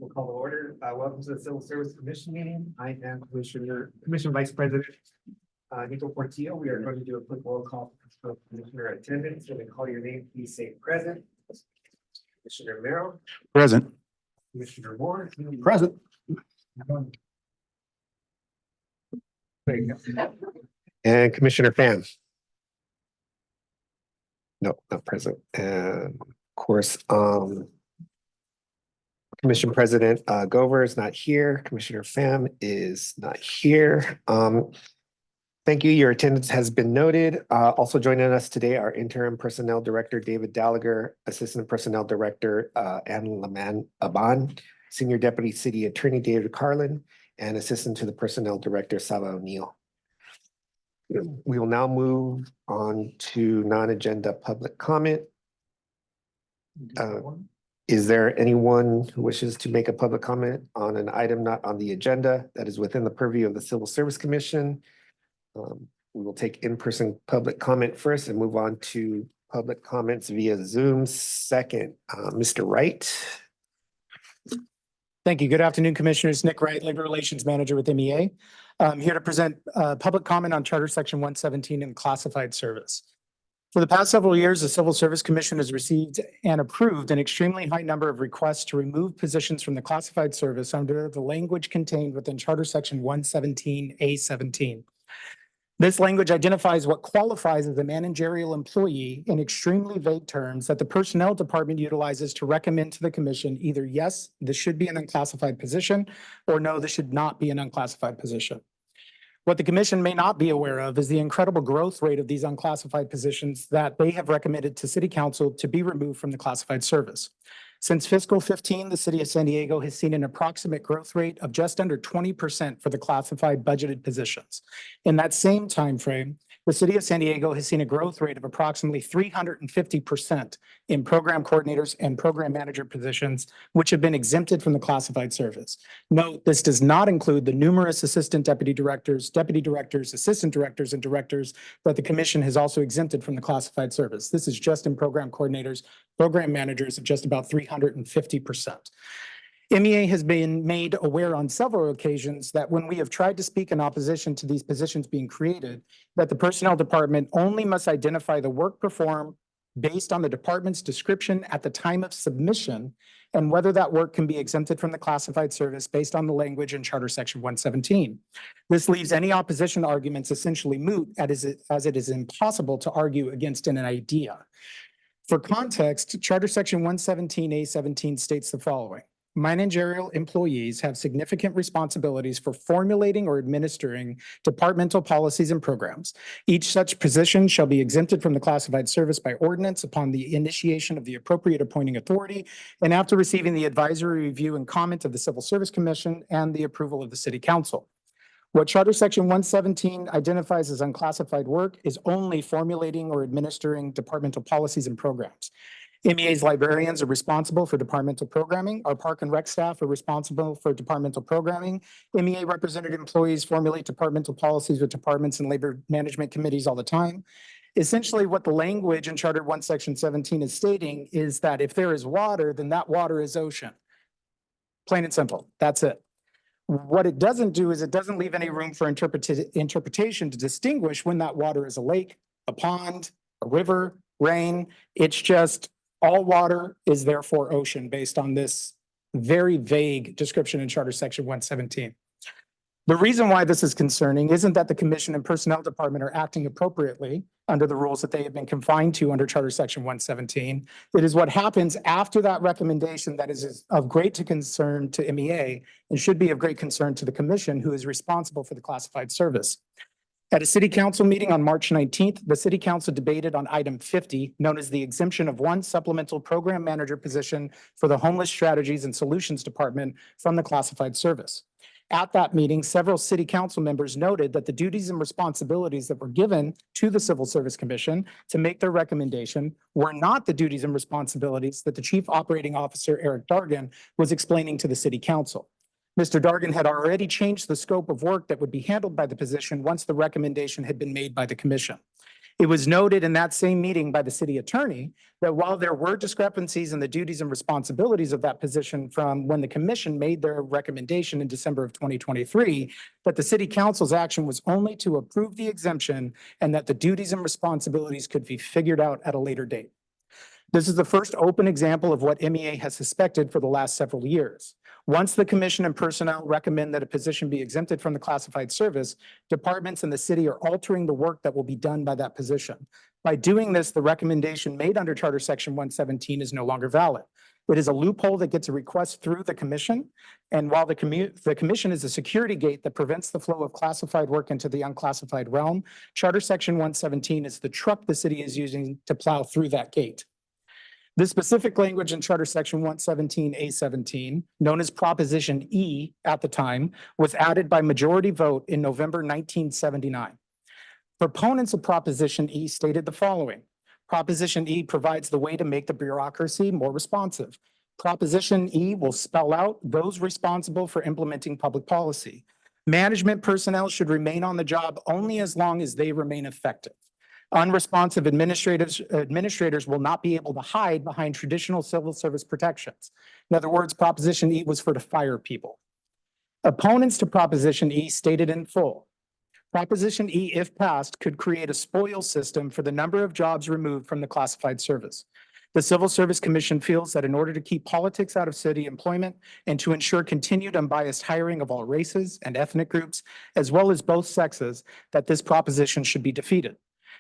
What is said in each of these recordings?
We'll call the order. Welcome to the Civil Service Commission meeting. I am Commission Vice President Nico Portillo. We are going to do a quick roll call for commissioner attendance. When we call your name, please say present. Commissioner Merrill, Present. Commissioner Moore, Present. there you go. And Commissioner Pham. No, not present. And of course, Commission President Gover is not here. Commissioner Pham is not here. Thank you. Your attendance has been noted. Also joining us today are Interim Personnel Director David Gallagher, Assistant Personnel Director Anne Laman Aban, Senior Deputy City Attorney David Carlin, and Assistant to the Personnel Director Saba O'Neill. We will now move on to non-agenda public comment. Is there anyone who wishes to make a public comment on an item not on the agenda that is within the purview of the Civil Service Commission? We will take in-person public comment first and move on to public comments via Zoom second. Mr. Wright. Thank you. Good afternoon, Commissioners. Nick Wright, Labor Relations Manager with MEA. I'm here to present public comment on Charter Section 117 and classified service. For the past several years, the Civil Service Commission has received and approved an extremely high number of requests to remove positions from the classified service under the language contained within Charter Section 117A17. This language identifies what qualifies as a managerial employee in extremely vague terms that the Personnel Department utilizes to recommend to the Commission either yes, this should be an unclassified position, or no, this should not be an unclassified position. What the Commission may not be aware of is the incredible growth rate of these unclassified positions that they have recommended to City Council to be removed from the classified service. Since fiscal 15, the City of San Diego has seen an approximate growth rate of just under 20% for the classified budgeted positions. In that same time frame, the City of San Diego has seen a growth rate of approximately 350% in program coordinators and program manager positions, which have been exempted from the classified service. Note, this does not include the numerous assistant deputy directors, assistant directors, and directors that the Commission has also exempted from the classified service. This is just in program coordinators, program managers of just about 350%. MEA has been made aware on several occasions that when we have tried to speak in opposition to these positions being created, that the Personnel Department only must identify the work performed based on the department's description at the time of submission and whether that work can be exempted from the classified service based on the language in Charter Section 117. This leaves any opposition arguments essentially moot as it is impossible to argue against an idea. For context, Charter Section 117A17 states the following. Managerial employees have significant responsibilities for formulating or administering departmental policies and programs. Each such position shall be exempted from the classified service by ordinance upon the initiation of the appropriate appointing authority and after receiving the advisory review and comment of the Civil Service Commission and the approval of the City Council. What Charter Section 117 identifies as unclassified work is only formulating or administering departmental policies and programs. MEA's librarians are responsible for departmental programming. Our Park and Rec staff are responsible for departmental programming. MEA represented employees formulate departmental policies with departments and labor management committees all the time. Essentially, what the language in Charter 1 Section 17 is stating is that if there is water, then that water is ocean. Plain and simple. That's it. What it doesn't do is it doesn't leave any room for interpretation to distinguish when that water is a lake, a pond, a river, rain. It's just all water is therefore ocean based on this very vague description in Charter Section 117. The reason why this is concerning isn't that the Commission and Personnel Department are acting appropriately under the rules that they have been confined to under Charter Section 117. It is what happens after that recommendation that is of great concern to MEA and should be of great concern to the Commission, who is responsible for the classified service. At a City Council meeting on March 19th, the City Council debated on item 50, known as the exemption of one supplemental program manager position for the Homeless Strategies and Solutions Department from the classified service. At that meeting, several City Council members noted that the duties and responsibilities that were given to the Civil Service Commission to make their recommendation were not the duties and responsibilities that the Chief Operating Officer, Eric Dargan, was explaining to the City Council. Mr. Dargan had already changed the scope of work that would be handled by the position once the recommendation had been made by the Commission. It was noted in that same meeting by the city attorney that while there were discrepancies in the duties and responsibilities of that position from when the commission made their recommendation in December of 2023, that the city council's action was only to approve the exemption and that the duties and responsibilities could be figured out at a later date. This is the first open example of what MEA has suspected for the last several years. Once the commission and personnel recommend that a position be exempted from the classified service, departments in the city are altering the work that will be done by that position. By doing this, the recommendation made under Charter Section 117 is no longer valid. It is a loophole that gets a request through the commission. And while the commission is a security gate that prevents the flow of classified work into the unclassified realm, Charter Section 117 is the truck the city is using to plow through that gate. The specific language in Charter Section 117A17, known as Proposition E at the time, was added by majority vote in November 1979. Proponents of Proposition E stated the following. Proposition E provides the way to make the bureaucracy more responsive. Proposition E will spell out those responsible for implementing public policy. Management personnel should remain on the job only as long as they remain effective. Unresponsive administrators will not be able to hide behind traditional civil service protections. In other words, Proposition E was for to fire people. Opponents to Proposition E stated in full, Proposition E, if passed, could create a spoil system for the number of jobs removed from the classified service. The Civil Service Commission feels that in order to keep politics out of city employment and to ensure continued unbiased hiring of all races and ethnic groups, as well as both sexes, that this proposition should be defeated.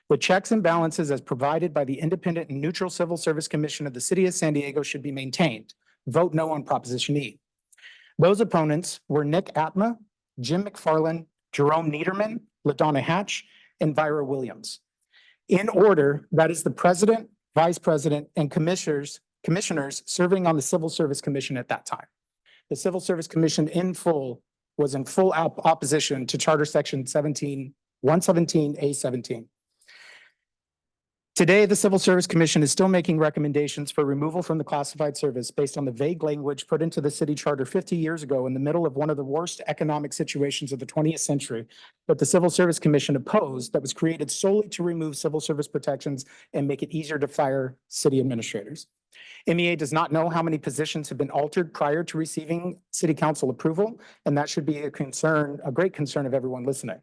The checks and balances as provided by the Independent and Neutral Civil Service Commission of the City of San Diego should be maintained. Vote no on Proposition E. Those opponents were Nick Atma, Jim McFarland, Jerome Niederman, LaDonna Hatch, and Vira Williams. In order, that is the president, vice president, and commissioners serving on the Civil Service Commission at that time. The Civil Service Commission was in full opposition to Charter Section 117A17. Today, the Civil Service Commission is still making recommendations for removal from the classified service based on the vague language put into the city charter 50 years ago in the middle of one of the worst economic situations of the 20th century that the Civil Service Commission opposed, that was created solely to remove civil service protections and make it easier to fire city administrators. MEA does not know how many positions have been altered prior to receiving city council approval, and that should be a great concern of everyone listening.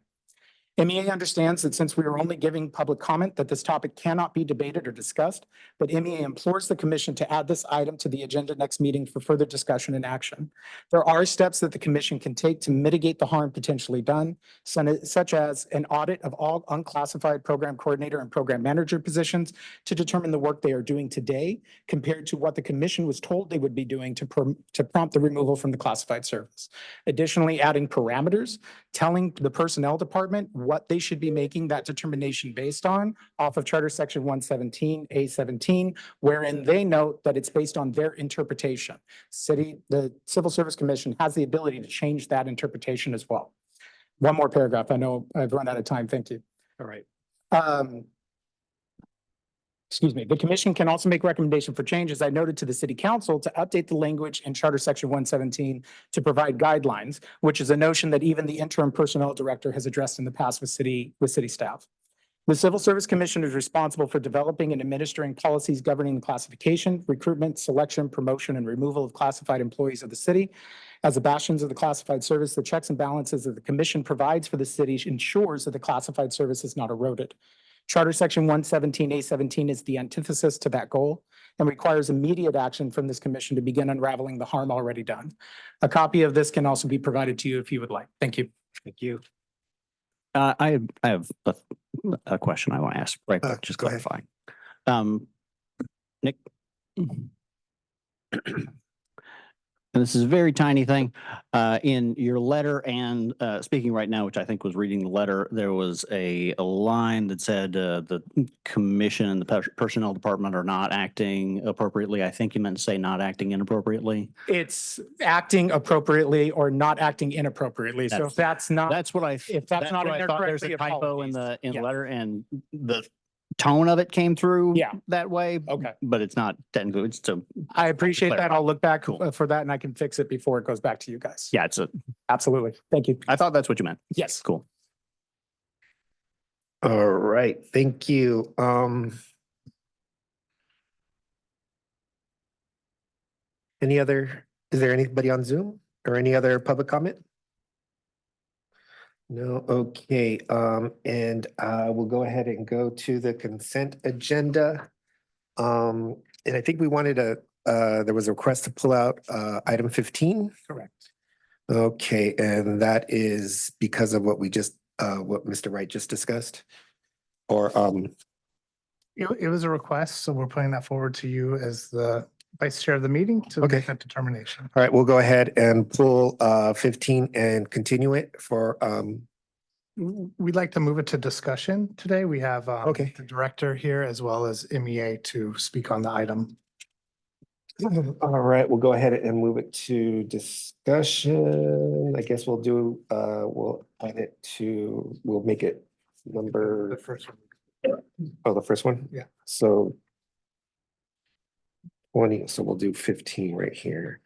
MEA understands that since we are only giving public comment that this topic cannot be debated or discussed, but MEA implores the commission to add this item to the agenda next meeting for further discussion and action. There are steps that the commission can take to mitigate the harm potentially done, such as an audit of all unclassified program coordinator and program manager positions to determine the work they are doing today compared to what the commission was told they would be doing to prompt the removal from the classified service. Additionally, adding parameters, telling the personnel department what they should be making that determination based on off of Charter Section 117A17, wherein they note that it's based on their interpretation. The Civil Service Commission has the ability to change that interpretation as well. One more paragraph. I know I've run out of time. Thank you. All right. Excuse me. The commission can also make recommendation for changes I noted to the city council to update the language in Charter Section 117 to provide guidelines, which is a notion that even the interim personnel director has addressed in the past with city staff. The Civil Service Commission is responsible for developing and administering policies governing the classification, recruitment, selection, promotion, and removal of classified employees of the city. As the bastions of the classified service, the checks and balances that the commission provides for the city ensures that the classified service is not eroded. Charter Section 117A17 is the antithesis to that goal and requires immediate action from this commission to begin unraveling the harm already done. A copy of this can also be provided to you if you would like. Thank you. Thank you. I have a question I want to ask, right? Just go ahead. clarifying. Nick? And this is a very tiny thing. In your letter and speaking right now, which I think was reading the letter, there was a line that said the commission and the personnel department are not acting appropriately. I think you meant to say not acting inappropriately. It's acting appropriately or not acting inappropriately. So if that's not, That's what I. if that's not in what there I thought. There's correctly, a typo in the Yeah. letter, and the tone of it came through. Yeah. That way. Okay. But it's not technically. It's to. I appreciate that. clarify. I'll look back Cool. for that and I can fix it before it goes back to you guys. Yeah. It's a. Absolutely. Thank you. I thought that's what you meant. Yes. Cool. All right, thank you. Is there anybody on Zoom or any other public comment? No, okay, and we'll go ahead and go to the consent agenda. And I think we wanted there was a request to pull out item 15. Correct. Okay, and that is because of what what Mr. Wright just discussed? Or, It was a request, so we're putting that forward to you as the vice chair of the meeting to Okay. make that determination. all right, we'll go ahead and pull 15 and continue it for, We'd like to move it to discussion today. We have Okay. the director here as well as MEA to speak on the item. all right, we'll go ahead and move it to discussion. I guess we'll add it we'll make it number, first one. the first one? Yeah. So 20, so we'll do 15 right here.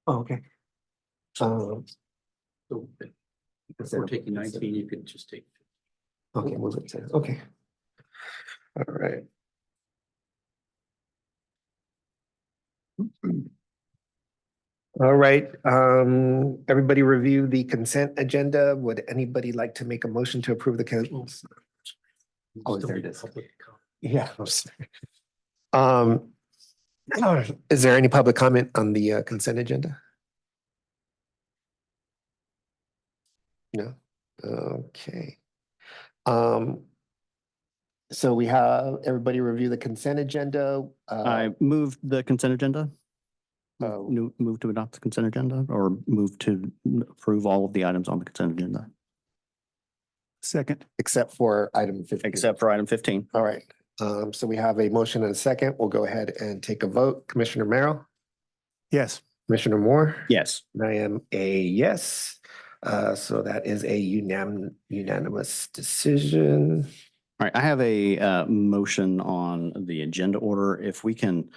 Oh, okay. So if we're taking 19, you could just take. Okay, move it to, okay. All right. All right, everybody review the consent agenda. Would anybody like to make a motion to approve the? Oh, there it is. Yeah. I'm sorry. Is there any public comment on the consent agenda? No? Okay. So we have everybody review the consent agenda. I moved the consent agenda. Oh. Move to adopt the consent agenda or move to approve all of the items on the consent agenda. Second. Except for item 15. Except for item 15. All right, so we have a motion and a second. We'll go ahead and take a vote. Commissioner Merrill, Yes. Commissioner Moore? Yes. And I am a yes. So that is a unanimous decision. All right, I have a motion on the agenda order. If we can,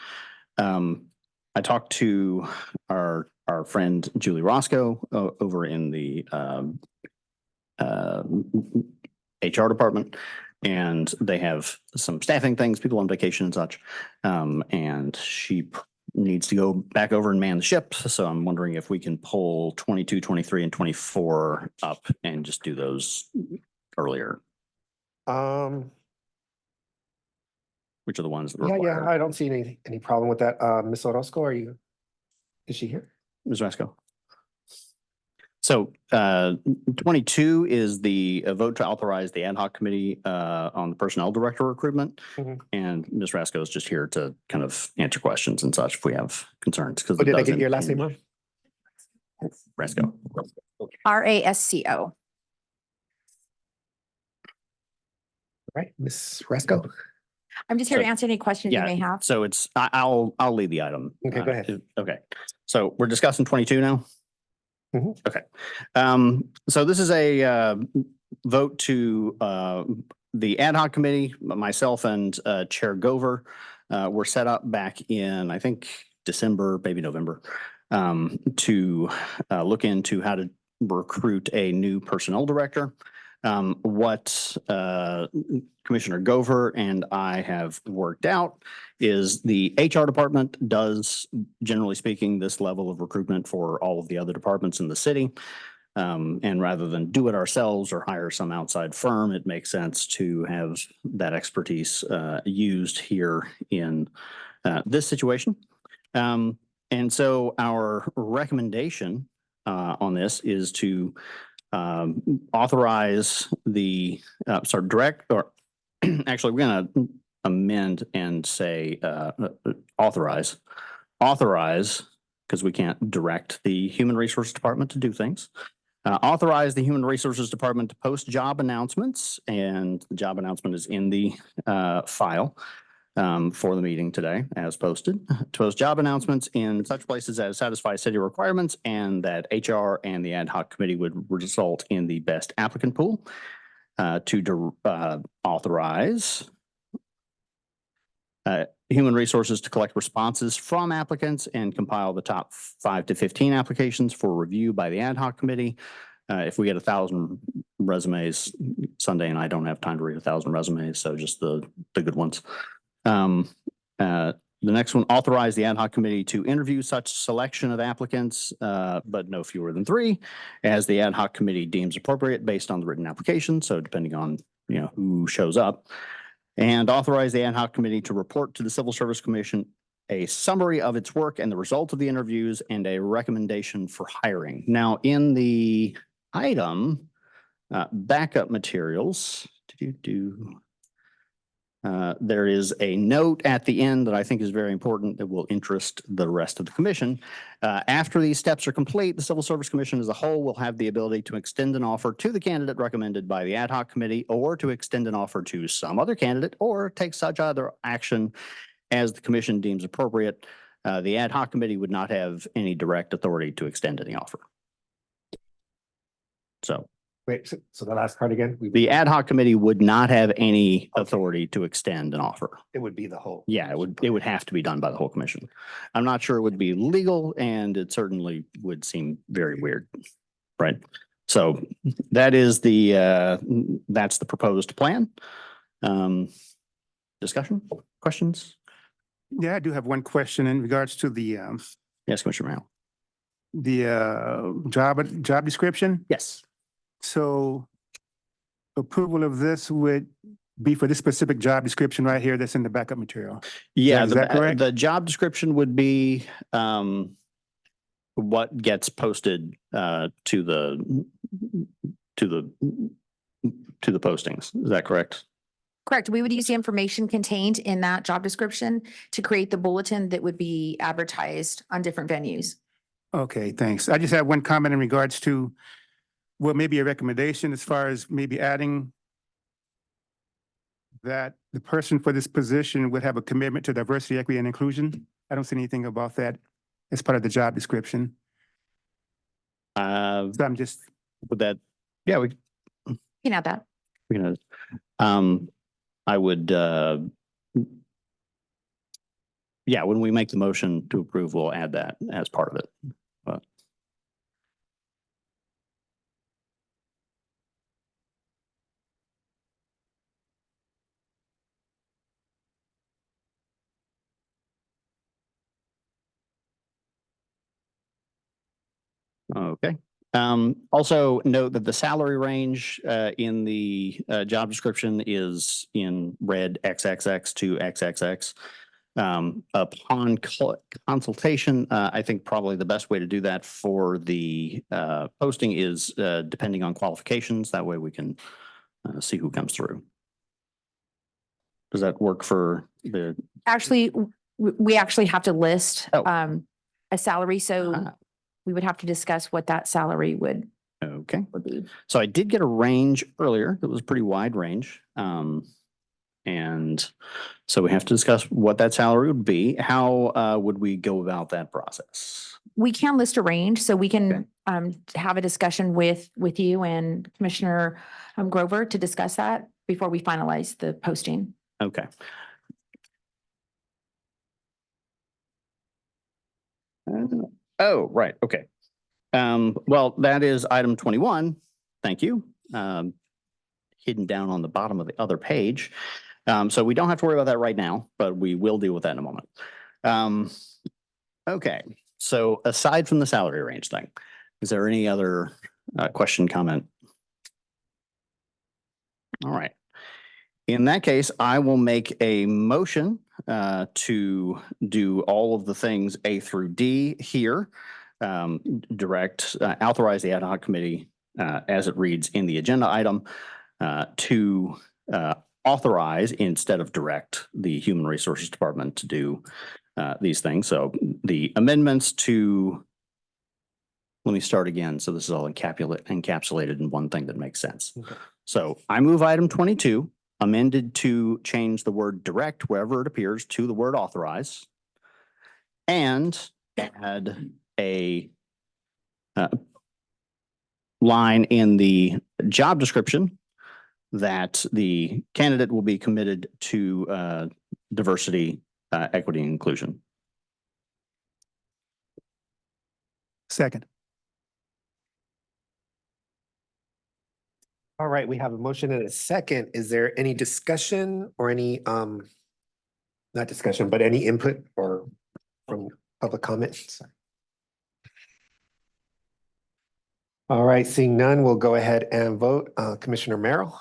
I talked to our friend Julie Roscoe over in the HR department, and they have some staffing things, people on vacation and such. And she needs to go back over and man the ship. So I'm wondering if we can pull 22, 23, and 24 up and just do those earlier, which are the ones that Yeah, require. I don't see any problem with that. Ms. Orozco, is she here? Ms. Rasco. So 22 is the vote to authorize the ad hoc committee on the personnel director recruitment. Mhm. And Ms. Rasco is just here to kind of answer questions and such if we have concerns. Because Oh, did I get your last name wrong? Rasco. RASCO. Right, Ms. Rasco? I'm just here to So- answer any questions you Yeah, may have. So it's, I'll lead the item. Okay, go ahead. Okay, so we're discussing 22 now? Mhm. Okay, so this is a vote to the ad hoc committee, myself and Chair Gover were set up back in, I think, December, maybe November, to look into how to recruit a new personnel director. What Commissioner Gover and I have worked out is the HR department does, generally speaking, this level of recruitment for all of the other departments in the city. And rather than do it ourselves or hire some outside firm, it makes sense to have that expertise used here in this situation. And so our recommendation on this is to authorize the, direct, or actually, we're going to amend and say authorize, because we can't direct the Human Resources Department to do things. Authorize the Human Resources Department to post job announcements, and the job announcement is in the file for the meeting today as posted. To post job announcements in such places as satisfy city requirements, and that HR and the ad hoc committee would result in the best applicant pool. To authorize Human Resources to collect responses from applicants and compile the top 5 to 15 applications for review by the ad hoc committee. If we get 1,000 resumes, Sunday and I don't have time to read 1,000 resumes, so just the good ones. The next one, authorize the ad hoc committee to interview such selection of applicants, but no fewer than 3, as the ad hoc committee deems appropriate based on the written application. So depending on, who shows up. And authorize the ad hoc committee to report to the Civil Service Commission a summary of its work and the result of the interviews and a recommendation for hiring. Now, in the item, backup materials, there is a note at the end that I think is very important that will interest the rest of the commission. After these steps are complete, the Civil Service Commission as a whole will have the ability to extend an offer to the candidate recommended by the ad hoc committee, or to extend an offer to some other candidate, or take such other action as the commission deems appropriate. The ad hoc committee would not have any direct authority to extend any offer. So Wait, so the last part again? the ad hoc committee would not have any authority to extend an offer. It would be the whole. Yeah, it would have to be done by the whole commission. I'm not sure it would be legal, and it certainly would seem very weird. Right? So that is that's the proposed plan. Discussion, questions? Yeah, I do have one question in regards to the Yes, Commissioner Merrill. job description. Yes. So approval of this would be for this specific job description right here that's in the backup material. Yeah, Is that correct? the job description would be what gets posted to the postings. Is that correct? Correct. We would use the information contained in that job description to create the bulletin that would be advertised on different venues. Okay, thanks. I just have one comment in regards to, well, maybe a recommendation as far as maybe adding that the person for this position would have a commitment to diversity, equity, and inclusion. I don't see anything about that as part of the job description. So I'm just, Would that, yeah, we You can add that. can, I would, yeah, when we make the motion to approve, we'll add that as part of it. But okay. Also note that the salary range in the job description is in red XXX to XXX. Upon consultation, I think probably the best way to do that for the posting is depending on qualifications. That way we can see who comes through. Does that work for the? Actually, we actually have to list Oh. a salary, so we would have to discuss what that salary would Okay. be. So I did get a range earlier that was a pretty wide range. And so we have to discuss what that salary would be. How would we go about that process? We can list a range, so we can have a discussion with you and Commissioner Grover to discuss that before we finalize the posting. Okay. Oh, right. Okay. Well, that is item 21. Thank you. Hidden down on the bottom of the other page. So we don't have to worry about that right now, but we will deal with that in a moment. Okay. So aside from the salary range thing, is there any other question, comment? All right. In that case, I will make a motion to do all of the things A through D here. Authorize the ad hoc committee as it reads in the agenda item to authorize instead of direct the Human Resources Department to do these things. So the amendments to, let me start again. So this is all encapsulated in one thing that makes sense. Okay. So I move item 22, amended to change the word direct wherever it appears to the word authorize, and add a line in the job description that the candidate will be committed to diversity, equity and inclusion. Second. All right, we have a motion and a second. Is there any discussion or any, not discussion, but any input or from public comment? All right, seeing none, we'll go ahead and vote. Commissioner Merrill,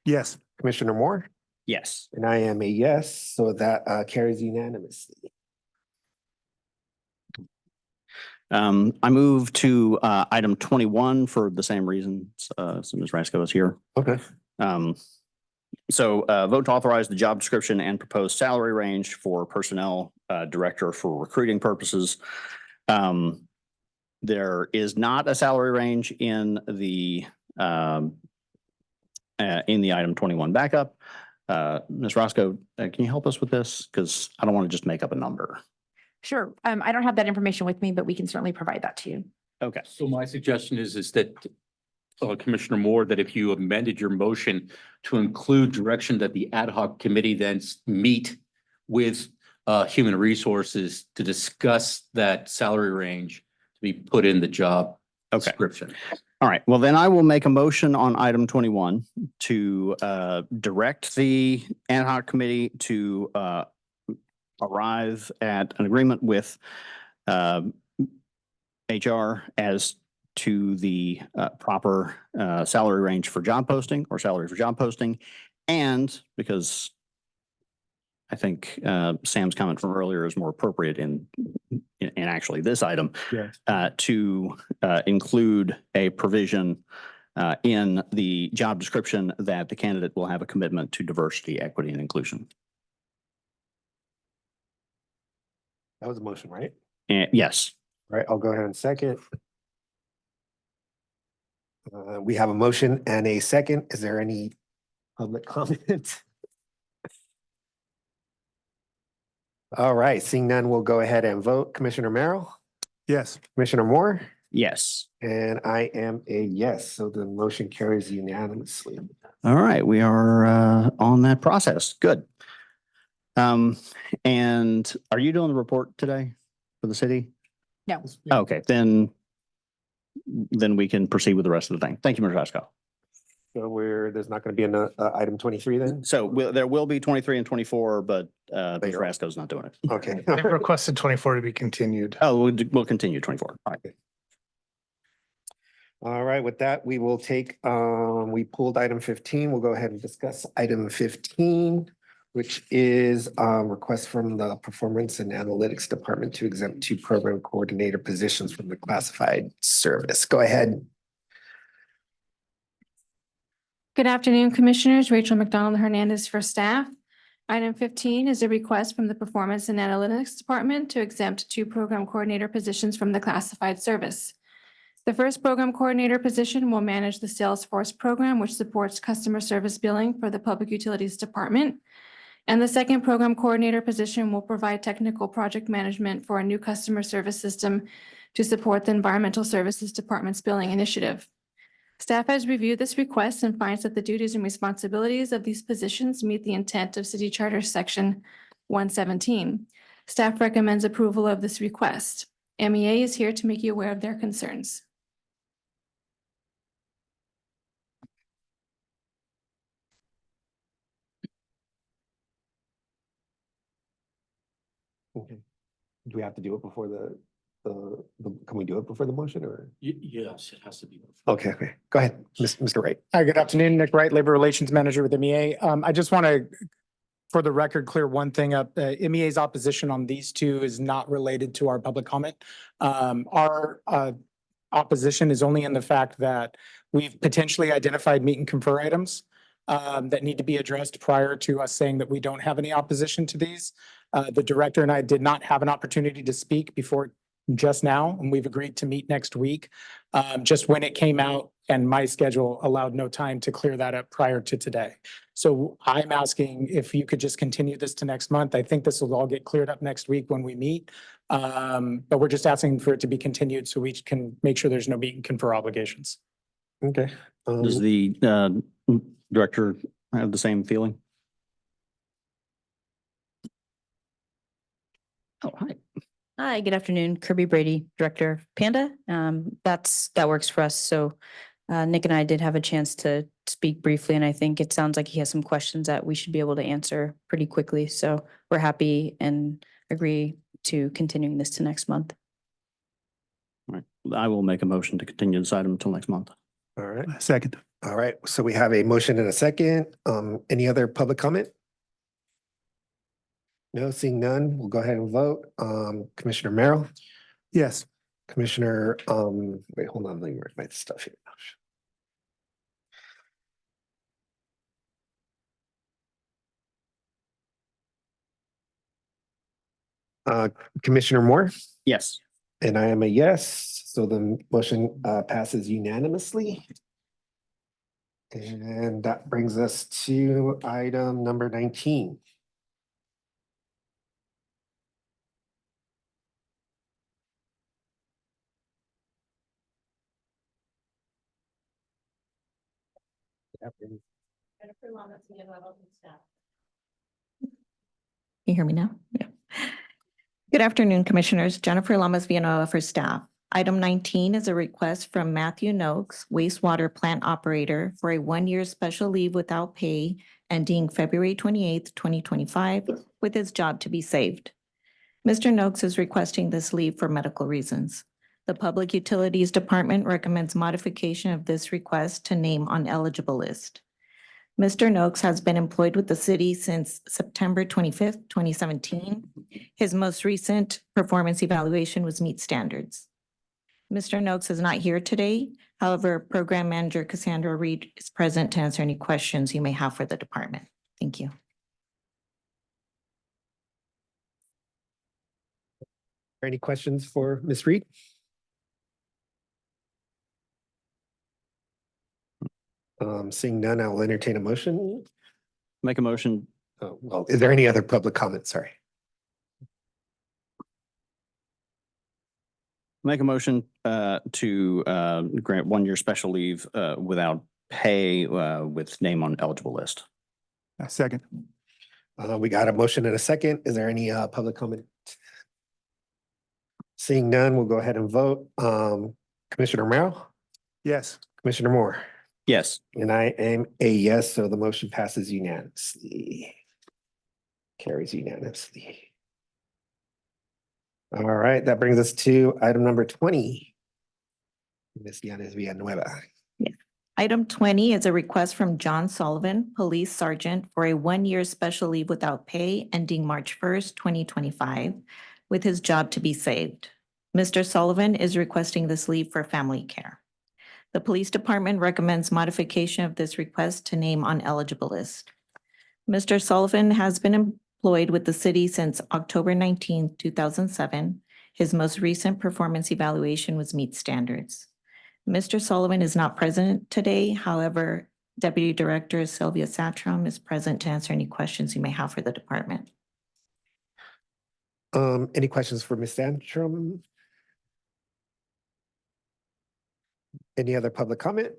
Yes. Commissioner Moore, Yes. and I am a yes, so that carries unanimously. I move to item 21 for the same reasons, so Ms. Rasko is here. Okay. So vote to authorize the job description and proposed salary range for personnel director for recruiting purposes. There is not a salary range in the item 21 backup. Ms. Roscoe, can you help us with this? Because I don't want to just make up a number. Sure. I don't have that information with me, but we can certainly provide that to you. Okay. So my suggestion is that Commissioner Moore, that if you amended your motion to include direction that the ad hoc committee then meet with human resources to discuss that salary range to be put in the job Okay. description. All right. Well, then I will make a motion on item 21 to direct the ad hoc committee to arrive at an agreement with HR as to the proper salary range for job posting or salary for job posting. And because I think Sam's comment from earlier is more appropriate in actually this item, to include a provision in the job description that the candidate will have a commitment to diversity, equity, and inclusion. That was a motion, right? And yes. All right, I'll go ahead and second. We have a motion and a second. Is there any public comment? All right, seeing none, we'll go ahead and vote. Commissioner Merrill, Yes. Commissioner Moore, Yes. and I am a yes, so the motion carries unanimously. All right, we are on that process. Good. And are you doing the report today for the city? No. Okay, then we can proceed with the rest of the thing. Thank you, Mr. Roscoe. So there's not going to be an item 23 then? So there will be 23 and 24, but Mr. Later. Roscoe's not doing it. Okay. They've requested 24 to be continued. Oh, we'll continue 24. All right. All right, with that, we will take, we pulled item 15. We'll go ahead and discuss item 15, which is request from the Performance and Analytics Department to exempt 2 program coordinator positions from the classified service. Go ahead. Good afternoon, Commissioners. Rachel McDonald Hernandez for staff. Item 15 is a request from the Performance and Analytics Department to exempt 2 program coordinator positions from the classified service. The first program coordinator position will manage the Salesforce program, which supports customer service billing for the Public Utilities Department. And the second program coordinator position will provide technical project management for a new customer service system to support the Environmental Services Department's billing initiative. Staff has reviewed this request and finds that the duties and responsibilities of these positions meet the intent of City Charter Section 117. Staff recommends approval of this request. MEA is here to make you aware of their concerns. Okay. Do we have to do it before can we do it before the motion or? Yes, it has to be. Okay, go ahead, Mr. Wright. Hi, good afternoon. Nick Wright, Labor Relations Manager with MEA. I just want to, for the record, clear one thing up. MEA's opposition on these 2 is not related to our public comment. Our opposition is only in the fact that we've potentially identified meet and confer items that need to be addressed prior to us saying that we don't have any opposition to these. The director and I did not have an opportunity to speak before just now, and we've agreed to meet next week. Just when it came out and my schedule allowed no time to clear that up prior to today. So I'm asking if you could just continue this to next month. I think this will all get cleared up next week when we meet. But we're just asking for it to be continued so we can make sure there's no meet and confer obligations. Okay. Does the director have the same feeling? Oh, hi. Hi, good afternoon. Kirby Brady, Director of Panda. That works for us. So Nick and I did have a chance to speak briefly, and I think it sounds like he has some questions that we should be able to answer pretty quickly. So we're happy and agree to continuing this to next month. All right. I will make a motion to continue this item until next month. All right. Second. All right. So we have a motion and a second. Any other public comment? No, seeing none, we'll go ahead and vote. Commissioner Merrill, Yes. Commissioner, wait, hold on, let me write my stuff here. Commissioner Moore, Yes. and I am a yes, so the motion passes unanimously. And that brings us to item number 19. You hear me now? Yeah. Good afternoon, Commissioners. Jennifer Lamas Villanueva for staff. Item 19 is a request from Matthew Noakes, wastewater plant operator, for a one-year special leave without pay ending February 28th, 2025, with his job to be saved. Mr. Noakes is requesting this leave for medical reasons. The Public Utilities Department recommends modification of this request to name on eligible list. Mr. Noakes has been employed with the city since September 25th, 2017. His most recent performance evaluation was meet standards. Mr. Noakes is not here today. However, Program Manager Cassandra Reed is present to answer any questions you may have for the department. Thank you. Any questions for Ms. Reed? Seeing none, I will entertain a motion. Make a motion. Oh, well, is there any other public comment? Sorry. Make a motion to grant one-year special leave without pay with name on eligible list. Second. We got a motion and a second. Is there any public comment? Seeing none, we'll go ahead and vote. Commissioner Merrill, Yes. Commissioner Moore, Yes. and I am a yes, so the motion passes unanimously. Carries unanimously. All right, that brings us to item number 20. Ms. Yanes Villanueva. Item 20 is a request from John Sullivan, Police Sergeant, for a one-year special leave without pay ending March 1st, 2025, with his job to be saved. Mr. Sullivan is requesting this leave for family care. The Police Department recommends modification of this request to name on eligible list. Mr. Sullivan has been employed with the city since October 19, 2007. His most recent performance evaluation was meet standards. Mr. Sullivan is not present today. However, Deputy Director Sylvia Satram is present to answer any questions you may have for the department. Any questions for Ms. Sandstrom? Any other public comment?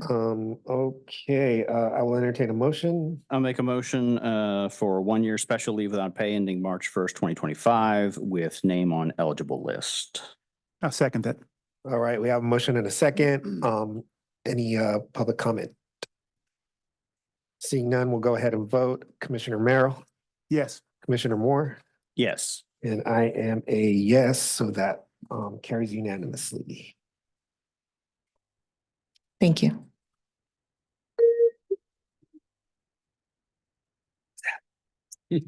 Okay, I will entertain a motion. I'll make a motion for one-year special leave without pay ending March 1st, 2025 with name on eligible list. I'll second that. All right, we have a motion and a second. Any public comment? Seeing none, we'll go ahead and vote. Commissioner Merrill, Yes. Commissioner Moore, Yes. and I am a yes, so that carries unanimously. Thank you.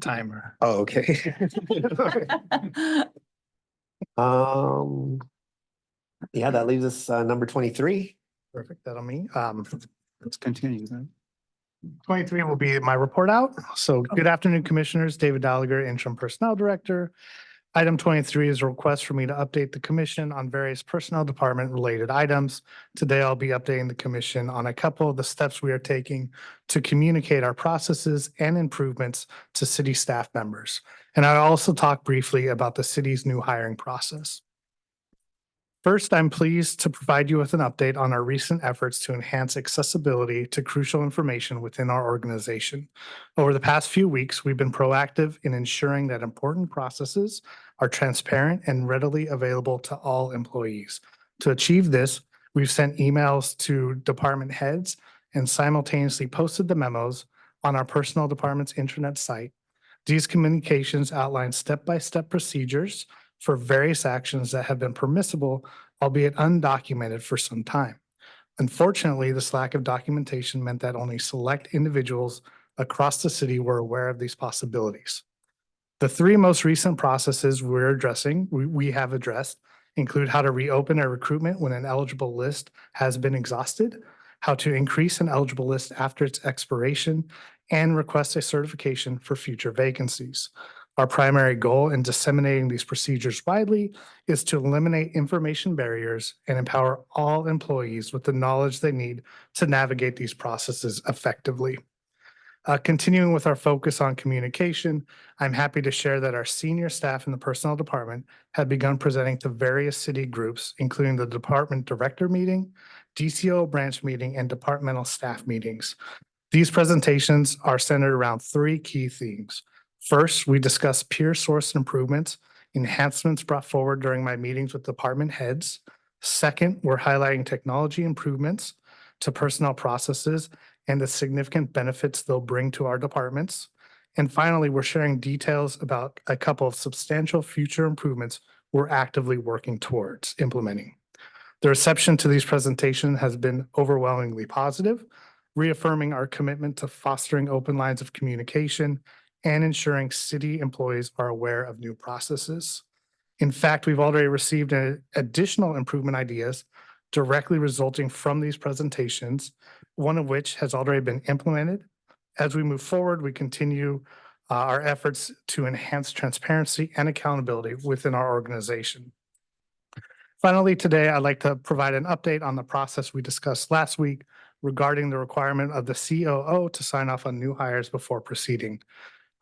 Timer. Oh, okay. Yeah, that leaves us number 23. Perfect. That'll me. Let's continue then. 23 will be my report out. So good afternoon, Commissioners. David Gallagher, Interim Personnel Director. Item 23 is a request for me to update the commission on various personnel department related items. Today, I'll be updating the commission on a couple of the steps we are taking to communicate our processes and improvements to city staff members. And I'll also talk briefly about the city's new hiring process. First, I'm pleased to provide you with an update on our recent efforts to enhance accessibility to crucial information within our organization. Over the past few weeks, we've been proactive in ensuring that important processes are transparent and readily available to all employees. To achieve this, we've sent emails to department heads and simultaneously posted the memos on our personnel department's intranet site. These communications outline step-by-step procedures for various actions that have been permissible, albeit undocumented for some time. Unfortunately, this lack of documentation meant that only select individuals across the city were aware of these possibilities. The three most recent processes we have addressed include how to reopen a recruitment when an eligible list has been exhausted, how to increase an eligible list after its expiration, and request a certification for future vacancies. Our primary goal in disseminating these procedures widely is to eliminate information barriers and empower all employees with the knowledge they need to navigate these processes effectively. Continuing with our focus on communication, I'm happy to share that our senior staff in the personnel department have begun presenting to various city groups, including the department director meeting, DCO branch meeting, and departmental staff meetings. These presentations are centered around three key themes. First, we discuss peer source improvements, enhancements brought forward during my meetings with department heads. Second, we're highlighting technology improvements to personnel processes and the significant benefits they'll bring to our departments. And finally, we're sharing details about a couple of substantial future improvements we're actively working towards implementing. The reception to these presentations has been overwhelmingly positive, reaffirming our commitment to fostering open lines of communication and ensuring city employees are aware of new processes. In fact, we've already received additional improvement ideas directly resulting from these presentations, one of which has already been implemented. As we move forward, we continue our efforts to enhance transparency and accountability within our organization. Finally, today, I'd like to provide an update on the process we discussed last week regarding the requirement of the COO to sign off on new hires before proceeding.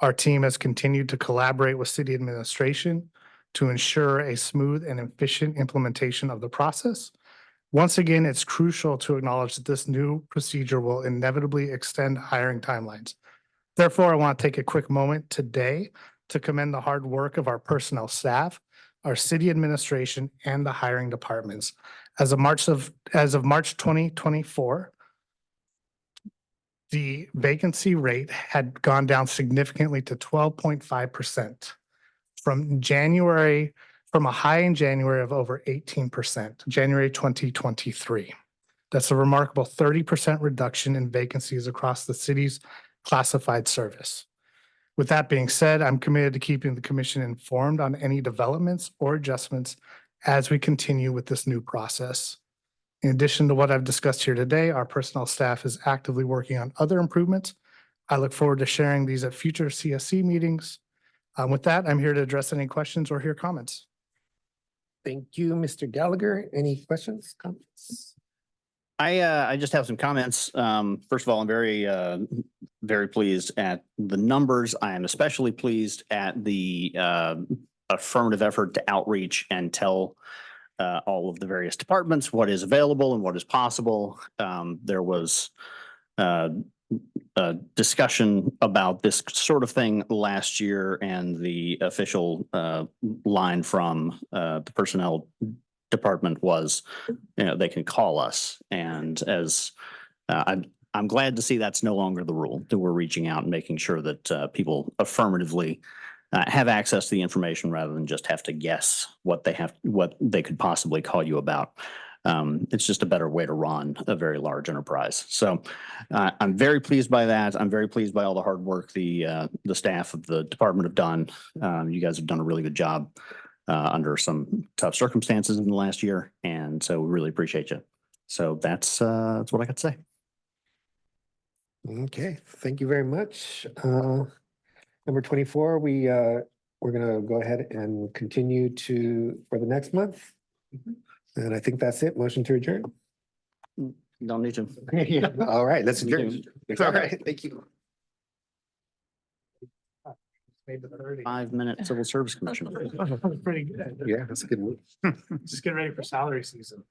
Our team has continued to collaborate with city administration to ensure a smooth and efficient implementation of the process. Once again, it's crucial to acknowledge that this new procedure will inevitably extend hiring timelines. Therefore, I want to take a quick moment today to commend the hard work of our personnel staff, our city administration, and the hiring departments. As of March 2024, the vacancy rate had gone down significantly to 12.5% from a high in January of over 18%, January 2023. That's a remarkable 30% reduction in vacancies across the city's classified service. With that being said, I'm committed to keeping the commission informed on any developments or adjustments as we continue with this new process. In addition to what I've discussed here today, our personnel staff is actively working on other improvements. I look forward to sharing these at future CSC meetings. With that, I'm here to address any questions or hear comments. Thank you, Mr. Gallagher. Any questions, comments? I just have some comments. First of all, I'm very pleased at the numbers. I am especially pleased at the affirmative effort to outreach and tell all of the various departments what is available and what is possible. There was a discussion about this sort of thing last year, and the official line from the personnel department was, they can call us. And as I'm glad to see that's no longer the rule, that we're reaching out and making sure that people affirmatively have access to the information rather than just have to guess what they could possibly call you about. It's just a better way to run a very large enterprise. So I'm very pleased by that. I'm very pleased by all the hard work the staff of the department have done. You guys have done a really good job under some tough circumstances in the last year. And so we really appreciate you. So that's what I could say. Okay, thank you very much. Number 24, we're gonna go ahead and continue for the next month. And I think that's it. Motion to adjourn. Don't need to. All right, let's Me adjourn. too. All right, thank you. Made the 30. 5-minute civil service commission. Pretty good. Yeah, that's a good move. Just get ready for salary season.